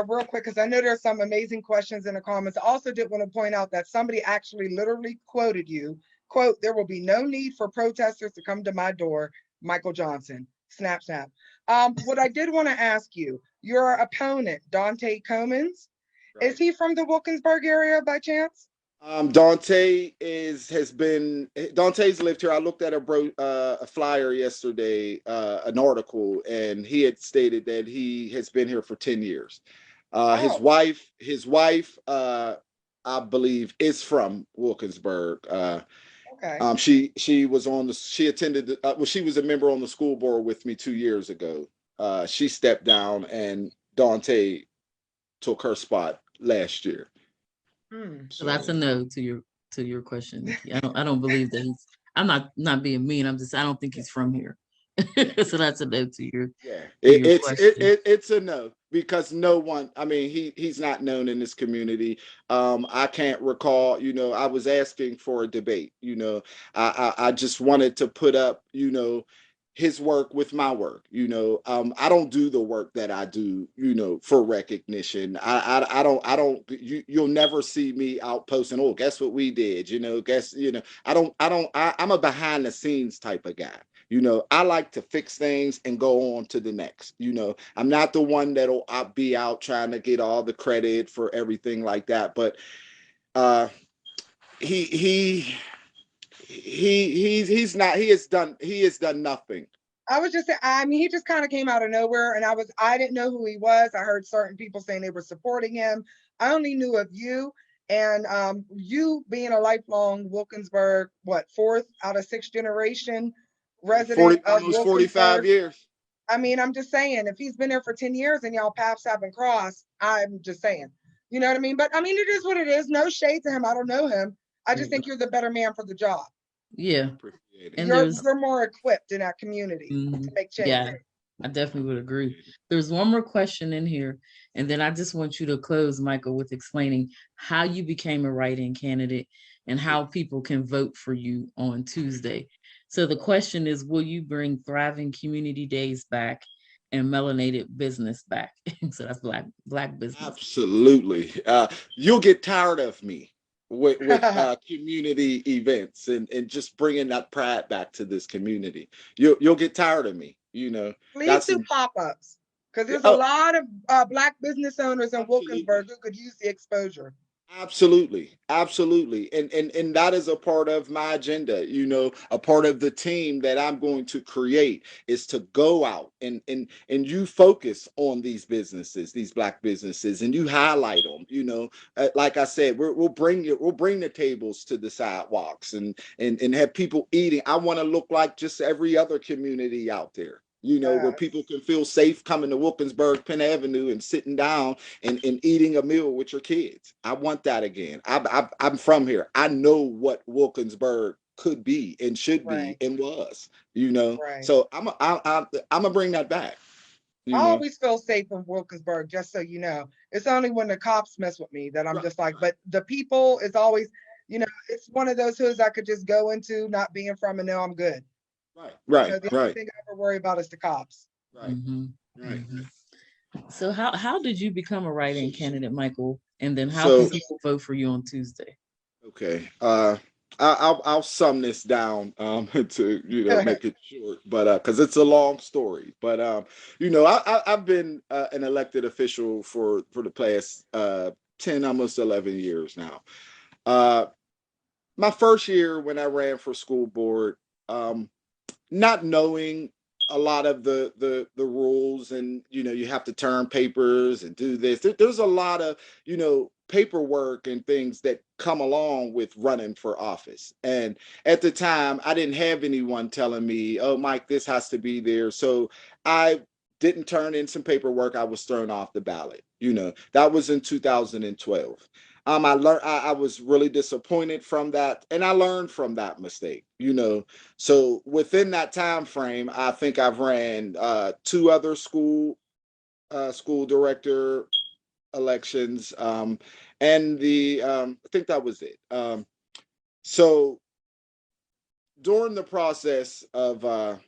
Real quick, because I know there's some amazing questions in the comments. I also did want to point out that somebody actually literally quoted you, quote, "There will be no need for protesters to come to my door, Michael Johnson." Snap, snap. What I did want to ask you, your opponent, Dontae Comans, is Right. he from the Wilkinsburg area by chance? Dante's lived here. I looked at a flyer yesterday, an article, and he had stated that he has been here for 10 years. His Oh, wife, I believe, is from Wilkinsburg. okay. She attended, well, she was a member on the school board with me 2 years ago. She stepped down, and Dante took her spot last year. Hmm. So that's a So, no to your question, Nikki. I don't believe that he's. I'm not being mean. I'm just. I don't think he's from here. So that's a no yeah, to your question. it's a no, because no one. I mean, he's not known in this community. I can't recall. I was asking for a debate. I just wanted to put up. His work with my work. I don't do the work that I do. For recognition. You'll never see me out posting. Oh, guess what we did? Guess. I'm a behind the scenes type of guy. I like to fix things and go on to the next. I'm not the one that'll be out trying to get all the credit for everything like that. But uh, he he he's not. He has done nothing. I was just saying, I mean, he just kind of came out of nowhere, and I didn't know who he was. I heard certain people saying they were supporting him. I only knew of you, and you being a lifelong Wilkinsburg, what, fourth out of sixth generation resident 40, of almost 45 Wilkinsburg. years. I mean, I'm just saying, if he's been there for 10 years and y'all paths haven't crossed, I'm just saying, you know what I mean? But I mean, it is what it is. No shade to him. I don't know him. I just think you're the better man for the job. Yeah, Appreciate it. and You're more equipped in that community to make change. yeah, I definitely would agree. There's one more question in here, and then I just want you to close, Michael, with explaining how you became a write-in candidate and how people can vote for you on Tuesday. So the question is, will you bring thriving community days back and melanated business back? So that's black business. Absolutely. You'll get tired of me with community events and just bringing that pride back to this community. You'll get tired of me. Please That's do pop-ups because there's a oh, lot of black business owners in absolutely. Wilkinsburg who could use the exposure. Absolutely, absolutely, and that is a part of my agenda. A part of the team that I'm going to create is to go out and you focus on these businesses, these black businesses, and you highlight them. Like I said, we'll bring the tables to the sidewalks and have people eating. I want to look like just every other community out there. Where people Yes. can feel safe coming to Wilkinsburg, Penn Avenue, and sitting down and eating a meal with your kids. I want that again. I'm from here. I know what Wilkinsburg could be and should be Right. and was. Right. So I'm gonna bring that back. I You know, always feel safe in Wilkinsburg, just so you know. It's only when the cops mess with me that I'm right, just like, but the people is always, it's one of those hoods I could just go into, not being from, and know I'm good. right, right, The only right, thing I ever worry about is the cops. right, hmm right. hmm So how did you become a write-in candidate, Michael? And then how can So people vote for you on Tuesday? okay. I'll sum this down to make it short, but because it's a long story. But I've been an elected official for the past 10, almost 11 years now. Uh, my first year when I ran for school board, um, not knowing a lot of the rules, and you have to turn papers and do this. There's a lot of paperwork and things that come along with running for office. And at the time, I didn't have anyone telling me, "Oh, Mike, this has to be there." So I didn't turn in some paperwork. I was thrown off the ballot. That was in 2012. I learned. I was really disappointed from that, and I learned from that mistake. So within that time frame, I think I've ran two other school director elections, and I think that was it. So during the process of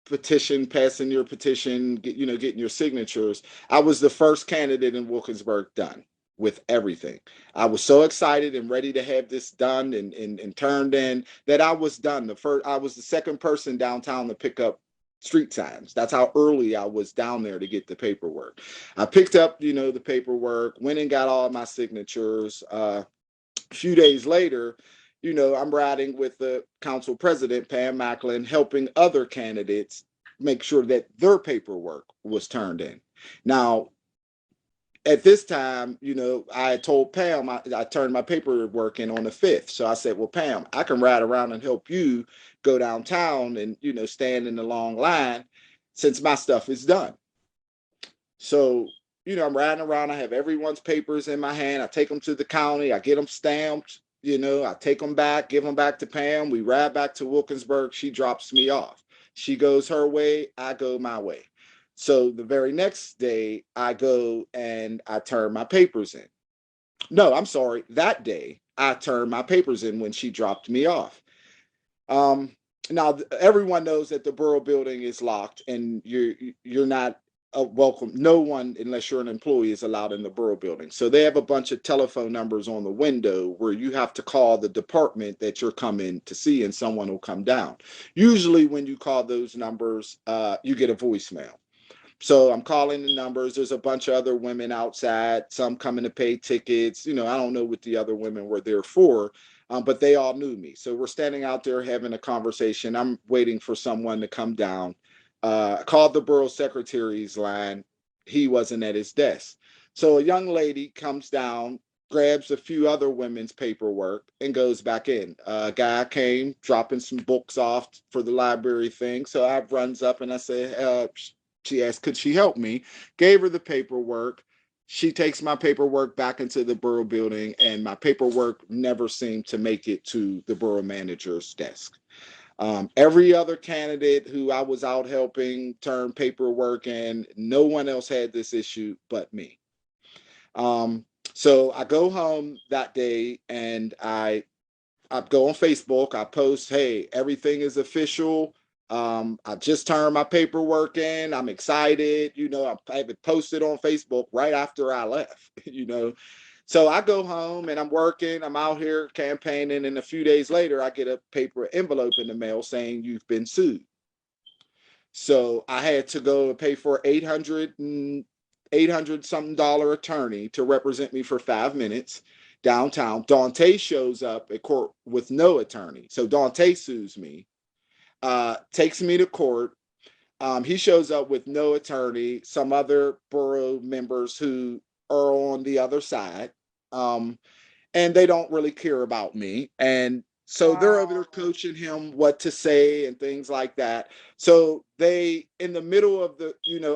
petition, passing your petition, getting your signatures, I was the first candidate in Wilkinsburg done with everything. I was so excited and ready to have this done and turned in that I was done. I was the second person downtown to pick up street signs. That's how early I was down there to get the paperwork. I picked up, the paperwork, went and got all my signatures. A few days later, I'm riding with the council president, Pam Macklin, helping other candidates make sure that their paperwork was turned in. Now, at this time, I had told Pam I turned my paperwork in on the 5th. So I said, well, Pam, I can ride around and help you go downtown and, stand in the long line since my stuff is done. So, I'm riding around. I have everyone's papers in my hand. I take them to the county. I get them stamped. I take them back, give them back to Pam. We ride back to Wilkinsburg. She drops me off. She goes her way. I go my way. So the very next day, I go and I turn my papers in. No, I'm sorry. That day, I turned my papers in when she dropped me off. Now, everyone knows that the borough building is locked, and you're not welcome. No one, unless you're an employee, is allowed in the borough building. So they have a bunch of telephone numbers on the window where you have to call the department that you're coming to see, and someone will come down. Usually, when you call those numbers, you get a voicemail. So I'm calling the numbers. There's a bunch of other women outside, some coming to pay tickets. I don't know what the other women were there for, but they all knew me. So we're standing out there having a conversation. I'm waiting for someone to come down. I called the borough secretary's line. He wasn't at his desk. So a young lady comes down, grabs a few other women's paperwork, and goes back in. A guy came, dropping some books off for the library thing. So I runs up and I say, she asked, could she help me? Gave her the paperwork. She takes my paperwork back into the borough building, and my paperwork never seemed to make it to the borough manager's desk. Every other candidate who I was out helping turn paperwork in, no one else had this issue but me. So I go home that day and I go on Facebook. I post, hey, everything is official. I just turned my paperwork in. I'm excited. I have it posted on Facebook right after I left, So I go home and I'm working. I'm out here campaigning. And a few days later, I get a paper envelope in the mail saying you've been sued. So I had to go and pay for $800 something attorney to represent me for 5 minutes downtown. Dontae shows up at court with no attorney. So Dontae sues me. Takes me to court. He shows up with no attorney, some other borough members who are on the other side, and they don't really care about me. And so they're over there coaching him what to say and things like that. So they, in the middle of the,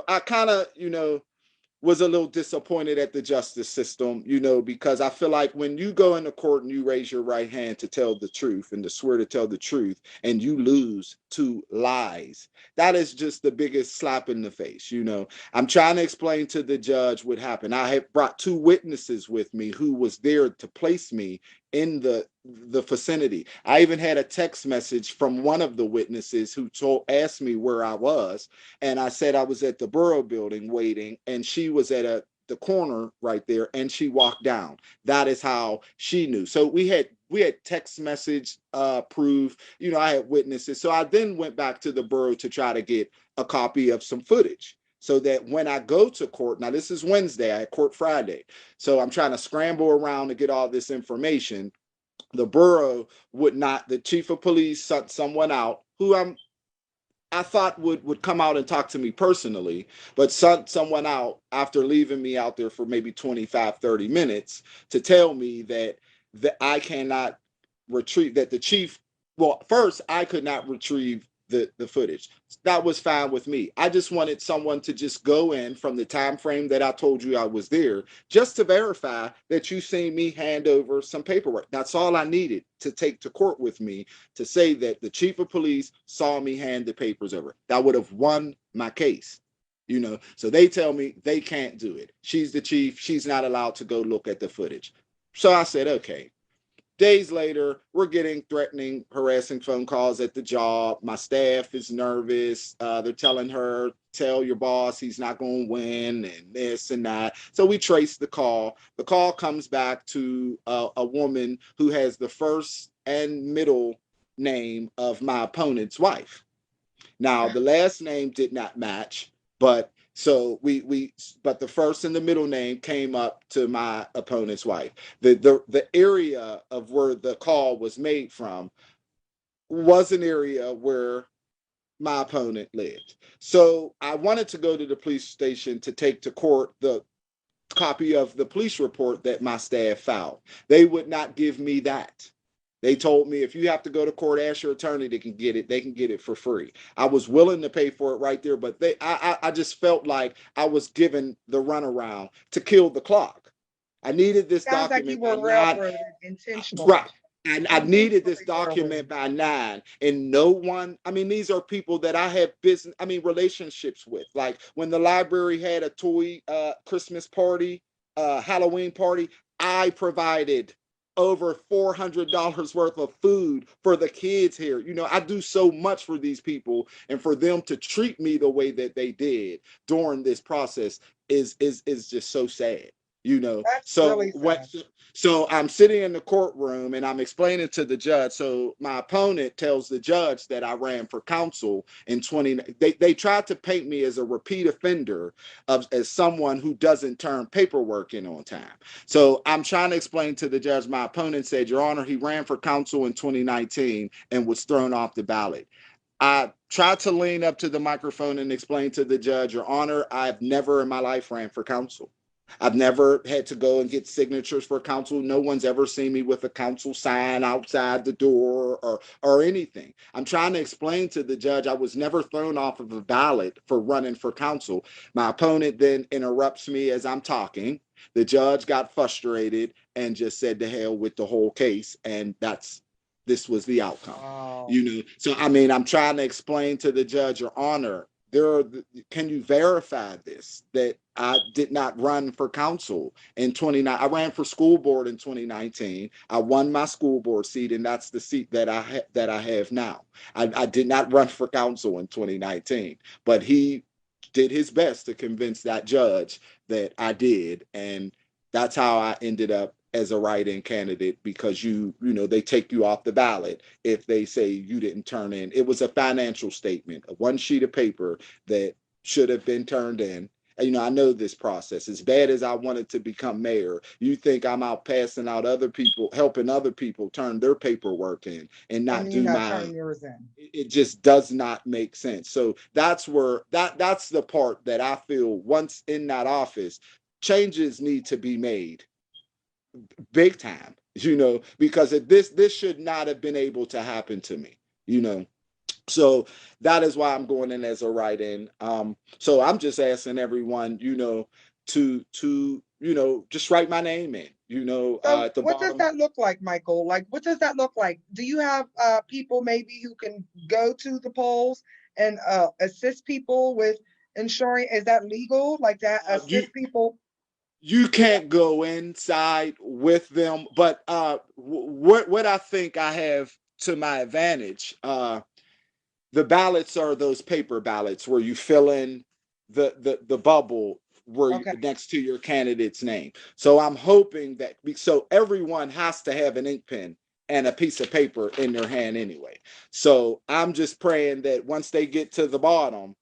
I kind of, was a little disappointed at the justice system, because I feel like when you go into court and you raise your right hand to tell the truth and to swear to tell the truth and you lose to lies, that is just the biggest slap in the face. I'm trying to explain to the judge what happened. I had brought 2 witnesses with me who was there to place me in the vicinity. I even had a text message from one of the witnesses who asked me where I was, and I said I was at the borough building waiting, and she was at the corner right there, and she walked down. That is how she knew. So we had text message proof. I had witnesses. So I then went back to the borough to try to get a copy of some footage, so that when I go to court, now this is Wednesday, I had court Friday. So I'm trying to scramble around to get all this information. The borough would not, the chief of police sent someone out who I thought would come out and talk to me personally, but sent someone out after leaving me out there for maybe 25, 30 minutes to tell me that I cannot retrieve, that the chief, well, first I could not retrieve the footage. That was fine with me. I just wanted someone to just go in from the time frame that I told you I was there, just to verify that you seen me hand over some paperwork. That's all I needed to take to court with me, to say that the chief of police saw me hand the papers over. That would have won my case. So they tell me they can't do it. She's the chief. She's not allowed to go look at the footage. So I said, okay. Days later, we're getting threatening, harassing phone calls at the job. My staff is nervous. They're telling her, tell your boss he's not going to win and this and that. So we trace the call. The call comes back to a woman who has the first and middle name of my opponent's wife. Now, the last name did not match, but so but the first and the middle name came up to my opponent's wife. The area of where the call was made from was an area where my opponent lived. So I wanted to go to the police station to take to court the copy of the police report that my staff filed. They would not give me that. They told me if you have to go to court, ask your attorney, they can get it. They can get it for free. I was willing to pay for it right there, but I just felt like I was given the runaround to kill the clock. I needed this Sounds like document you were by 9. railroaded intentionally. Right. And I needed this Intentionally document railroaded. by 9, and no one, I mean, these are people that I have relationships with. Like when the library had a toy Christmas party, Halloween party, I provided over $400 worth of food for the kids here. You know, I do so much for these people, and for them to treat me the way that they did during this process is just so sad. You know, That's so really what? sad. So I'm sitting in the courtroom and I'm explaining to the judge. So my opponent tells the judge that I ran for counsel in 20. They tried to paint me as a repeat offender as someone who doesn't turn paperwork in on time. So I'm trying to explain to the judge. My opponent said, Your Honor, he ran for counsel in 2019 and was thrown off the ballot. I tried to lean up to the microphone and explain to the judge, Your Honor, I've never in my life ran for counsel. I've never had to go and get signatures for counsel. No one's ever seen me with a counsel sign outside the door or anything. I'm trying to explain to the judge I was never thrown off of a ballot for running for counsel. My opponent then interrupts me as I'm talking. The judge got frustrated and just said to hell with the whole case. And this was the outcome. Wow. You know, so I mean, I'm trying to explain to the judge, Your Honor, can you verify this, that I did not run for council in 29? I ran for school board in 2019. I won my school board seat, and that's the seat that I have now. I did not run for council in 2019, but he did his best to convince that judge that I did, and that's how I ended up as a write-in candidate, because they take you off the ballot if they say you didn't turn in. It was a financial statement, one sheet of paper that should have been turned in. And, I know this process. As bad as I wanted to become mayor, you think I'm out passing out other people, helping other people turn their paperwork in and not And you're do not mine. turning yours in. It just does not make sense. So that's where that's the part that I feel once in that office, changes need to be made big time, because this should not have been able to happen to me, So that is why I'm going in as a write-in. So I'm just asking everyone, to just write my name in, So at the what does bottom. that look like, Michael? Like, what does that look like? Do you have people maybe who can go to the polls and assist people with ensuring? Is that legal? Like that assist people? You can't go inside with them, but what I think I have to my advantage, the ballots are those paper ballots where you fill in the bubble where Okay. next to your candidate's name. So I'm hoping that so everyone has to have an ink pen and a piece of paper in their hand anyway. So I'm just praying that once they get to the bottom,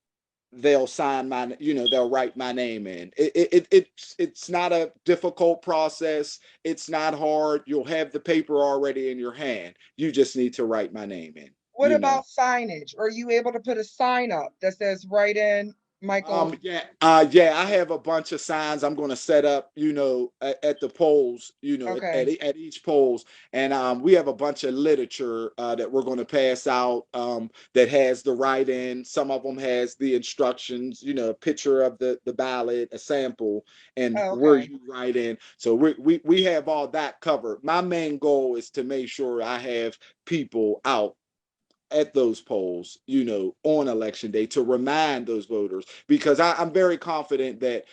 they'll sign they'll write my name in. It's not a difficult process. It's not hard. You'll have the paper already in your hand. You just need to write my name in. What about signage? Are you able to put a sign up that says "Write in Michael"? Yeah, I have a bunch of signs I'm going to set up, at the polls, Okay. at each polls, and we have a bunch of literature that we're going to pass out that has the write-in. Some of them has the instructions, a picture of the ballot, a sample, and Oh, where okay. you write in. So we have all that covered. My main goal is to make sure I have people out at those polls, on election day to remind those voters, because I'm very confident that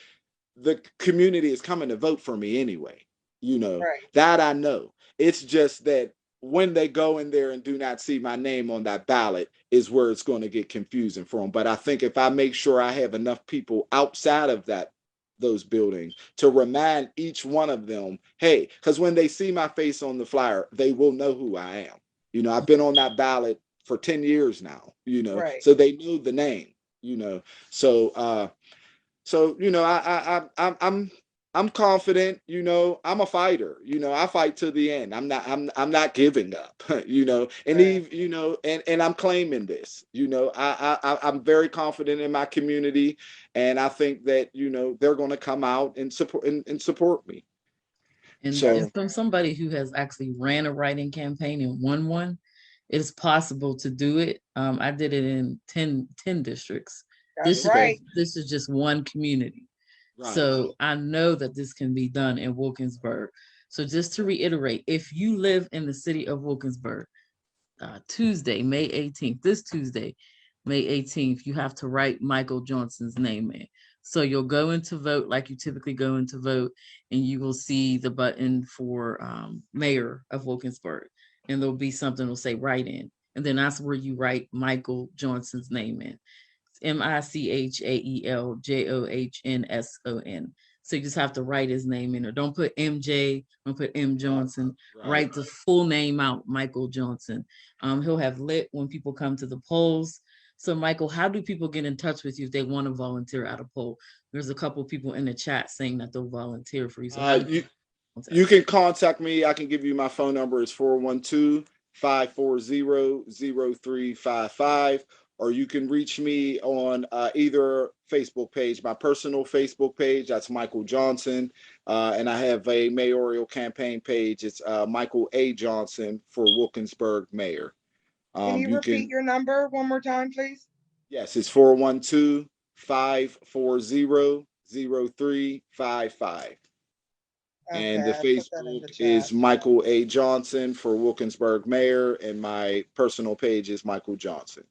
the community is coming to vote for me anyway. Right. That I know. It's just that when they go in there and do not see my name on that ballot is where it's going to get confusing for them. But I think if I make sure I have enough people outside of those buildings to remind each one of them, hey, because when they see my face on the flyer, they will know who I am. I've been on that ballot for 10 years now, Right. so they know the name, so I'm confident, I'm a fighter, I fight to the end. I'm not giving up, and Right. even, and I'm claiming this, I'm very confident in my community, and I think that, they're going to come out and support me. And, So and from somebody who has actually ran a write-in campaign and won one, it is possible to do it. I did it in 10 districts. That's okay, right. This is just one community. right. So I know that this can be done in Wilkinsburg. So just to reiterate, if you live in the city of Wilkinsburg, Tuesday, May 18th, this Tuesday, May 18th, you have to write Michael Johnson's name in. So you'll go into vote like you typically go into vote, and you will see the button for mayor of Wilkinsburg. And there'll be something that'll say write in. And then that's where you write Michael Johnson's name in. MichaelJohnson. So you just have to write his name in, or don't put MJ, don't put M Johnson. Right. Write the full name out, Michael Johnson. He'll have lit when people come to the polls. So Michael, how do people get in touch with you if they want to volunteer at a poll? There's a couple of people in the chat saying that they'll volunteer for you. So how do you can contact me. I can give you my phone number. It's 412-540-0355. Or you can reach me on either Facebook page, my personal Facebook page, that's Michael Johnson. And I have a mayoral campaign page. It's Michael A. Johnson for Wilkinsburg Mayor. Can you repeat your number one more time, please? Yes, it's 412-540-0355. And the Facebook is Michael A. Johnson for Wilkinsburg Mayor, and my personal page is Michael Johnson.